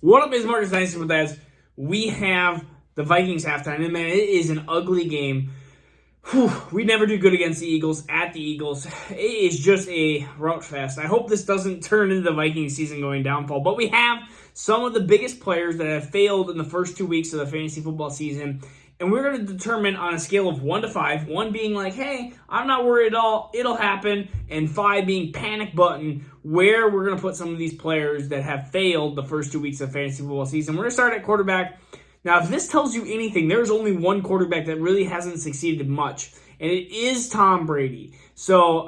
What up, is Marcus Dynasty with that? We have the Vikings halftime, and man, it is an ugly game. We never do good against the Eagles at the Eagles. It is just a rout fest. I hope this doesn't turn into the Vikings season going downfall, but we have some of the biggest players that have failed in the first 2 weeks of the fantasy football season, and we're going to determine on a scale of 1 to 5, 1 being like, hey, I'm not worried at all, it'll happen, and 5 being panic button, where we're going to put some of these players that have failed the first 2 weeks of fantasy football season. We're going to start at quarterback. Now, if this tells you anything, there's only one quarterback that really hasn't succeeded much, and it is Tom Brady. So,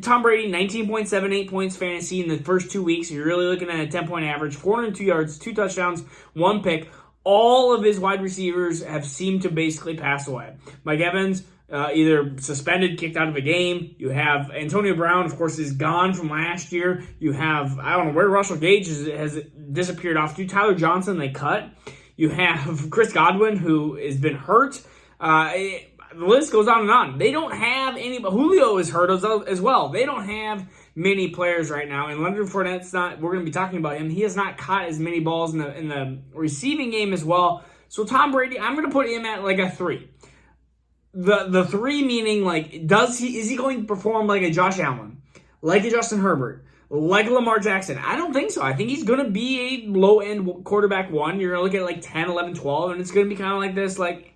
Tom Brady, 19.78 points fantasy in the first 2 weeks. You're really looking at a 10-point average, 402 yards, 2 touchdowns, 1 pick. All of his wide receivers have seemed to basically pass away. Mike Evans, either suspended, kicked out of a game. You have Antonio Brown, of course, is gone from last year. You have, I don't know where Russell Gage has disappeared off to. Tyler Johnson, they cut. You have Chris Godwin, who has been hurt. The list goes on and on. They don't have any, but Julio is hurt as well. They don't have many players right now, and Leonard Fournette's not, we're going to be talking about him. He has not caught as many balls in the receiving game as well. So Tom Brady, I'm going to put him at like a 3. The 3 meaning like, is he going to perform like a Josh Allen, like a Justin Herbert, like a Lamar Jackson? I don't think so. I think he's going to be a low-end quarterback 1. You're going to look at like 10, 11, 12, and it's going to be kind of like this, like,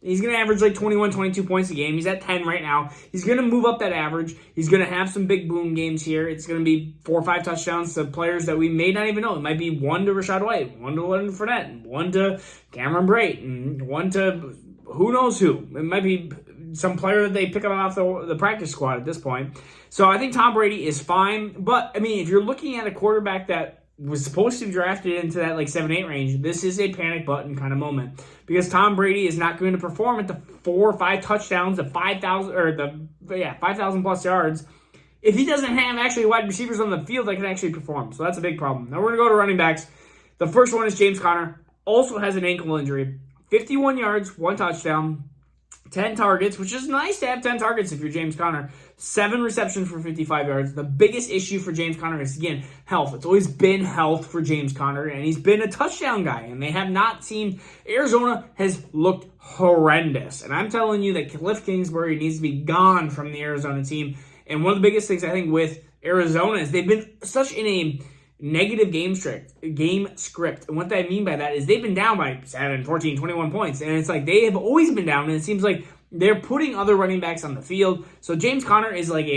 He's going to average like 21, 22 points a game. He's at 10 right now. He's going to move up that average. He's going to have some big boom games here. It's going to be 4 or 5 touchdowns to players that we may not even know. It might be 1 to Rachaad White, 1 to Leonard Fournette, 1 to Cameron Brate, and 1 to who knows who. It might be some player that they pick up off the practice squad at this point. So I think Tom Brady is fine. But, I mean, if you're looking at a quarterback that was supposed to be drafted into that like 7-8 range, this is a panic button kind of moment, because Tom Brady is not going to perform at the 4 or 5 touchdowns, the 5,000 or the 5,000 plus yards if he doesn't have actually wide receivers on the field that can actually perform. So that's a big problem. Now we're going to go to running backs. The first one is James Conner. Also has an ankle injury. 51 yards, 1 touchdown, 10 targets, which is nice to have 10 targets if you're James Conner. 7 receptions for 55 yards. The biggest issue for James Conner is, again, health. It's always been health for James Conner, and he's been a touchdown guy, and they have not seen. Arizona has looked horrendous, and I'm telling you that Cliff Kingsbury needs to be gone from the Arizona team. And one of the biggest things I think with Arizona is they've been such in a negative game script. And what I mean by that is they've been down by 7, 14, 21 points. And it's like they have always been down, and it seems like they're putting other running backs on the field. So James Conner is like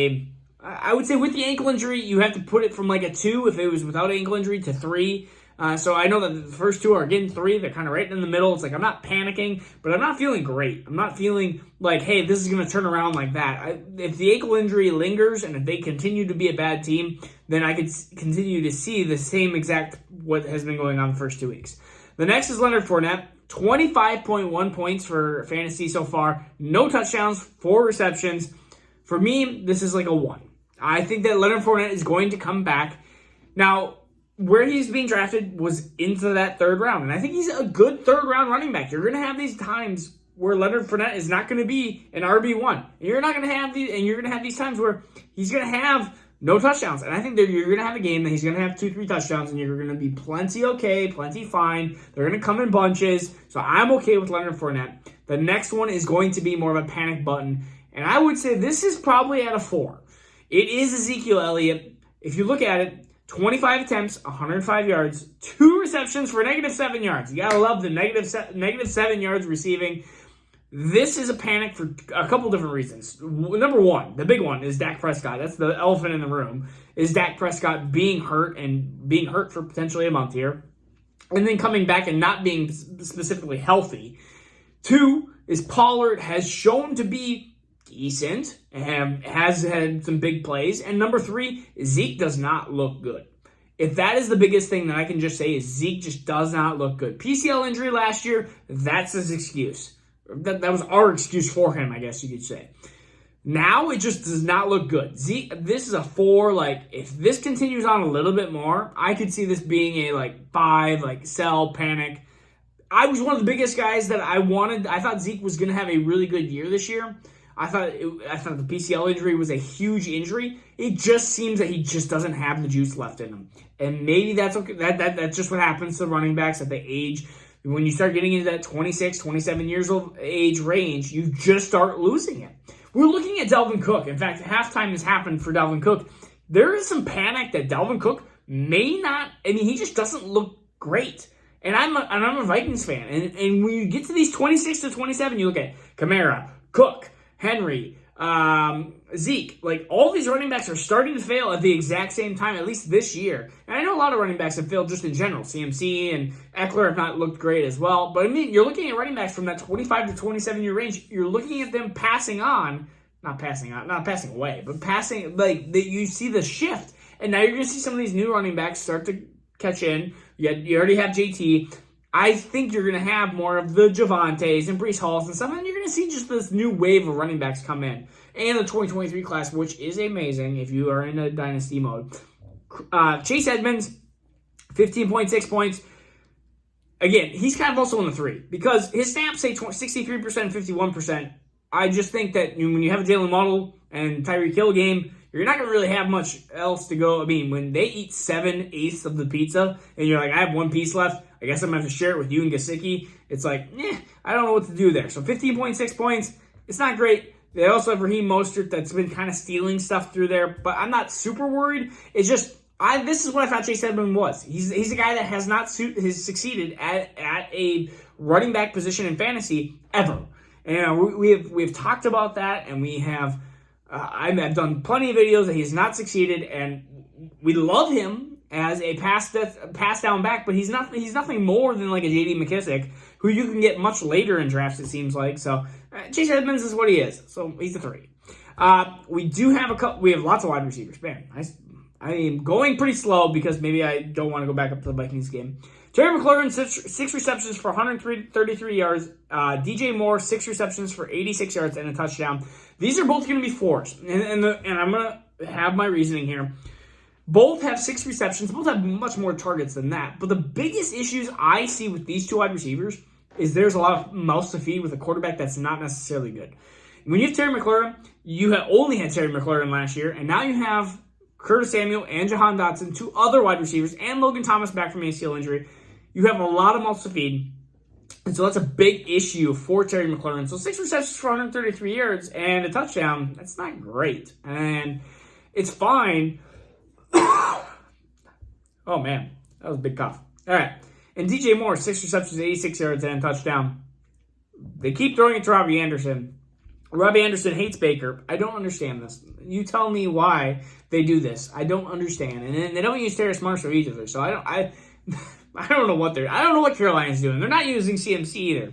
I would say with the ankle injury, you have to put it from like a 2 if it was without ankle injury to 3. So I know that the first 2 are getting 3. They're kind of right in the middle. It's like I'm not panicking, but I'm not feeling great. I'm not feeling like, hey, this is going to turn around like that. If the ankle injury lingers and if they continue to be a bad team, then I could continue to see the same exact what has been going on the first 2 weeks. The next is Leonard Fournette. 25.1 points for fantasy so far. No touchdowns, 4 receptions. For me, this is like a 1. I think that Leonard Fournette is going to come back. Now, where he's being drafted was into that 3rd round, and I think he's a good 3rd round running back. You're going to have these times where Leonard Fournette is not going to be an RB1. You're not going to have you're going to have these times where he's going to have no touchdowns. And I think that you're going to have a game that he's going to have 2-3 touchdowns, and you're going to be plenty okay, plenty fine. They're going to come in bunches. So I'm okay with Leonard Fournette. The next one is going to be more of a panic button, and I would say this is probably at a 4. It is Ezekiel Elliott. If you look at it, 25 attempts, 105 yards, 2 receptions for -7 yards. You got to love the -7 yards receiving. This is a panic for a couple different reasons. Number one, the big one, is Dak Prescott. That's the elephant in the room, is Dak Prescott being hurt for potentially a month here, and then coming back and not being specifically healthy. 2 is Pollard has shown to be decent and has had some big plays. And number 3, Zeke does not look good. If that is the biggest thing that I can just say, is Zeke just does not look good. PCL injury last year, that's his excuse. That was our excuse for him, I guess you could say. Now it just does not look good. Zeke, this is a 4. Like, if this continues on a little bit more, I could see this being a 5, sell, panic. I was one of the biggest guys that I thought Zeke was going to have a really good year this year. I thought the PCL injury was a huge injury. It just seems that he just doesn't have the juice left in him. And maybe that's okay. That's just what happens to running backs at the age. When you start getting into that 26, 27 years old age range, you just start losing it. We're looking at Dalvin Cook. In fact, halftime has happened for Dalvin Cook. There is some panic that Dalvin Cook may not, he just doesn't look great. And I'm a Vikings fan. And when you get to these 26 to 27, you look at Kamara, Cook, Henry, Zeke. Like, all these running backs are starting to fail at the exact same time, at least this year. And I know a lot of running backs have failed just in general. CMC and Eckler have not looked great as well. But, you're looking at running backs from that 25 to 27-year range. You're looking at them not passing away, but passing, you see the shift. And now you're going to see some of these new running backs start to catch in. You already have JT. I think you're going to have more of the Javantes and Breece Halls and stuff, and you're going to see just this new wave of running backs come in. And the 2023 class, which is amazing if you are in a dynasty mode. Chase Edmonds, 15.6 points. Again, he's kind of also in the 3 because his snaps say 63% and 51%. I just think that when you have a Jalen Waddle and Tyreek Hill game, you're not going to really have much else to go. When they eat 7/8 of the pizza and you're like, I have one piece left, I guess I'm going to have to share it with you and Gesicki. It's like, I don't know what to do there. So 15.6 points, it's not great. They also have Raheem Mostert that's been kind of stealing stuff through there, but I'm not super worried. It's just, this is what I thought Chase Edmonds was. He's a guy that has not succeeded at a running back position in fantasy ever. And we've talked about that, and we have I've done plenty of videos that he's not succeeded, and we love him as a pass down back, but he's nothing more than like a J.D. McKissic, who you can get much later in drafts, it seems like. So Chase Edmonds is what he is. So he's a 3. We have lots of wide receivers. Man, I am going pretty slow because maybe I don't want to go back up to the Vikings game. Terry McLaurin, 6 receptions for 133 yards. DJ Moore, 6 receptions for 86 yards and a touchdown. These are both going to be 4s. And I'm going to have my reasoning here. Both have 6 receptions. Both have much more targets than that. But the biggest issues I see with these 2 wide receivers is there's a lot of mouths to feed with a quarterback that's not necessarily good. When you have Terry McLaurin, you have only had Terry McLaurin last year, and now you have Curtis Samuel and Jahan Dotson, 2 other wide receivers, and Logan Thomas back from ACL injury. You have a lot of mouths to feed, and so that's a big issue for Terry McLaurin. So 6 receptions for 133 yards and a touchdown, that's not great. And it's fine. Oh, man, that was a big cough. All right. And DJ Moore, 6 receptions, 86 yards and a touchdown. They keep throwing it to Robbie Anderson. Robbie Anderson hates Baker. I don't understand this. You tell me why they do this. I don't understand. And then they don't use Terrace Marshall either. So I don't know what Carolina's doing. They're not using CMC either.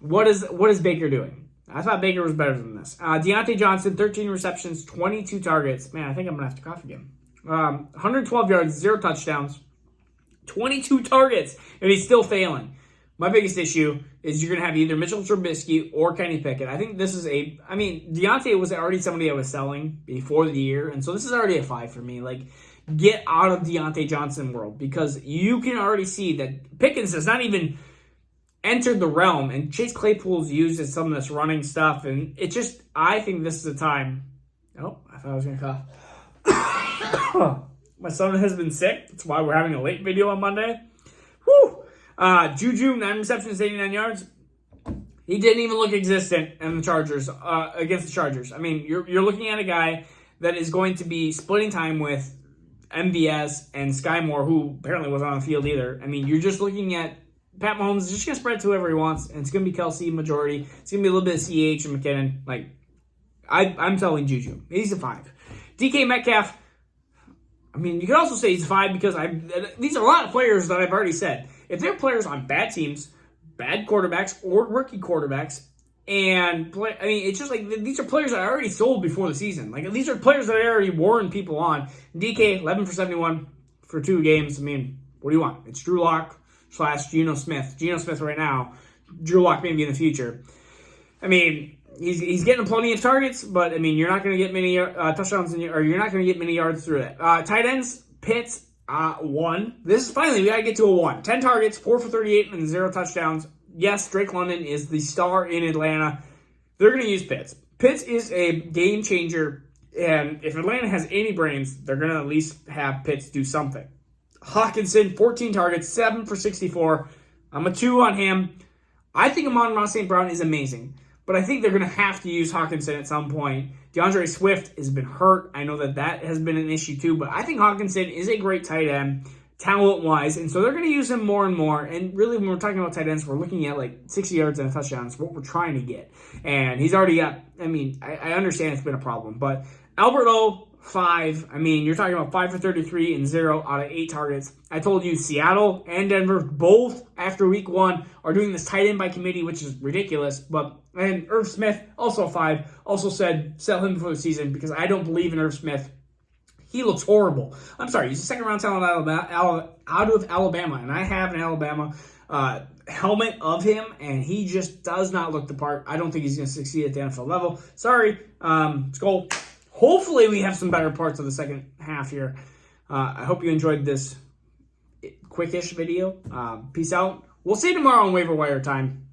What is Baker doing? I thought Baker was better than this. Deontay Johnson, 13 receptions, 22 targets. Man, I think I'm going to have to cough again. 112 yards, 0 touchdowns, 22 targets, and he's still failing. My biggest issue is you're going to have either Mitchell Trubisky or Kenny Pickett. I think this is Deontay was already somebody I was selling before the year, and so this is already a 5 for me. Like, get out of Deontay Johnson world, because you can already see that Pickens has not even entered the realm, and Chase Claypool's used as some of this running stuff, and I think this is the time. Oh, I thought I was going to cough. My son has been sick. That's why we're having a late video on Monday. Whew. Juju, 9 receptions, 89 yards. He didn't even look existent in the Chargers, against the Chargers. I mean, you're looking at a guy that is going to be splitting time with MVS and Sky Moore, who apparently wasn't on the field either. I mean, you're just looking at Pat Mahomes is just going to spread it to whoever he wants, and it's going to be Kelsey majority. It's going to be a little bit of CH and McKinnon. Like, I'm telling Juju. He's a 5. DK Metcalf, I mean, you could also say he's a 5 because these are a lot of players that I've already said. If they're players on bad teams, bad quarterbacks, or rookie quarterbacks, it's just like these are players that I already sold before the season. Like, these are players that I already warned people on. DK, 11 for 71 for 2 games. I mean, what do you want? It's Drew Lock / Geno Smith. Geno Smith right now. Drew Lock maybe in the future. I mean, he's getting plenty of targets, but I mean, you're not going to get many touchdowns, or you're not going to get many yards through it. Tight ends, Pitts, 1. This is finally, we got to get to a 1. 10 targets, 4 for 38, and 0 touchdowns. Yes, Drake London is the star in Atlanta. They're going to use Pitts. Pitts is a game changer, and if Atlanta has any brains, they're going to at least have Pitts do something. Hawkinson, 14 targets, 7 for 64. I'm a 2 on him. I think Amon-Ra St. Brown is amazing, but I think they're going to have to use Hawkinson at some point. DeAndre Swift has been hurt. I know that has been an issue too, but I think Hawkinson is a great tight end, talent-wise, and so they're going to use him more and more. And really, when we're talking about tight ends, we're looking at like 60 yards and a touchdown. It's what we're trying to get. And he's already got, I understand it's been a problem, but Albert O, 5. You're talking about 5 for 33 and 0 out of 8 targets. I told you Seattle and Denver both after week 1 are doing this tight end by committee, which is ridiculous. And Irv Smith, also 5, also said sell him for the season because I don't believe in Irv Smith. He looks horrible. I'm sorry, he's a second-round talent out of Alabama, and I have an Alabama helmet of him, and he just does not look the part. I don't think he's going to succeed at the NFL level. Sorry, Skull. Hopefully we have some better parts of the second half here. I hope you enjoyed this quickish video. Peace out. We'll see you tomorrow on Waiver Wire Time.